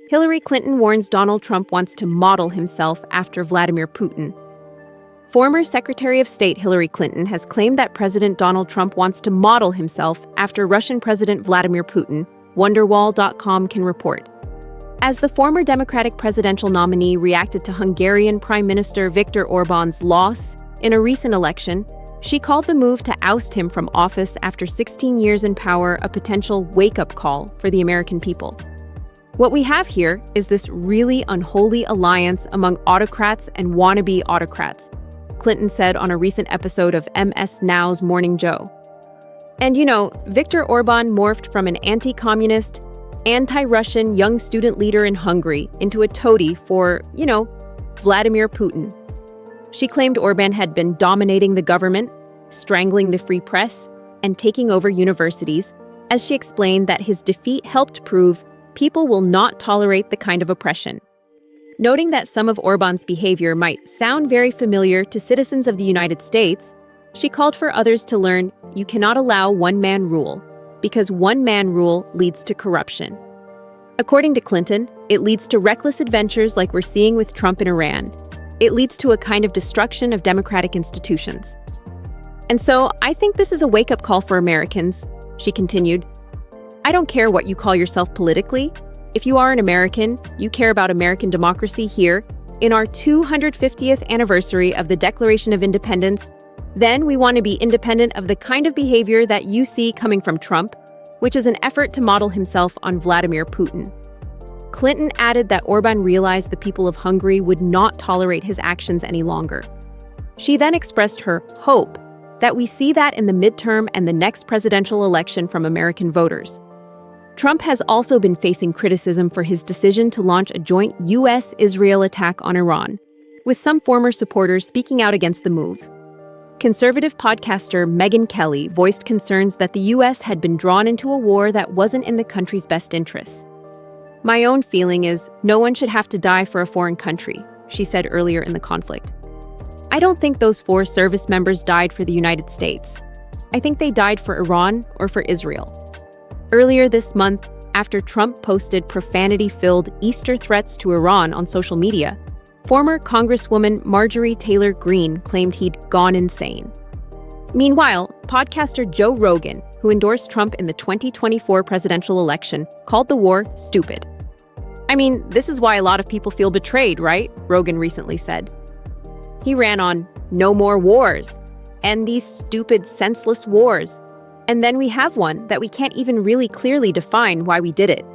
Hillary Clinton warns Donald Trump wants to model himself after Vladimir Putin. Former Secretary of State Hillary Clinton has claimed that President Donald Trump wants to model himself after Russian President Vladimir Putin, Wonderwall.com can report. As the former Democratic presidential nominee reacted to Hungarian Prime Minister Viktor Orbán's loss in a recent election, she called the move to oust him from office after 16 years in power a potential wake-up call for the American people. What we have here is this really unholy alliance among autocrats and wannabe autocrats, Clinton said on a recent episode of MS Now's Morning Joe. And Viktor Orbán morphed from an anti-communist, anti-Russian young student leader in Hungary into a toady for, Vladimir Putin. She claimed Orbán had been dominating the government, strangling the free press, and taking over universities, as she explained that his defeat helped prove people will not tolerate the kind of oppression. Noting that some of Orbán's behavior might sound very familiar to citizens of the United States, she called for others to learn you cannot allow one-man rule, because one-man rule leads to corruption. According to Clinton, it leads to reckless adventures like we're seeing with Trump in Iran. It leads to a kind of destruction of democratic institutions. And so I think this is a wake-up call for Americans, she continued. I don't care what you call yourself politically. If you are an American, you care about American democracy here, in our 250th anniversary of the Declaration of Independence, then we want to be independent of the kind of behavior that you see coming from Trump, which is an effort to model himself on Vladimir Putin. Clinton added that Orbán realized the people of Hungary would not tolerate his actions any longer. She then expressed her hope that we see that in the midterm and the next presidential election from American voters. Trump has also been facing criticism for his decision to launch a joint U.S. Israel attack on Iran, with some former supporters speaking out against the move. Conservative podcaster Megyn Kelly voiced concerns that the U.S. had been drawn into a war that wasn't in the country's best interests. My own feeling is no one should have to die for a foreign country, she said earlier in the conflict. I don't think those 4 service members died for the United States. I think they died for Iran or for Israel. Earlier this month, after Trump posted profanity-filled Easter threats to Iran on social media, former Congresswoman Marjorie Taylor Greene claimed he'd gone insane. Meanwhile, podcaster Joe Rogan, who endorsed Trump in the 2024 presidential election, called the war stupid. I mean, this is why a lot of people feel betrayed, right? Rogan recently said. He ran on, no more wars, and these stupid, senseless wars. And then we have one that we can't even really clearly define why we did it.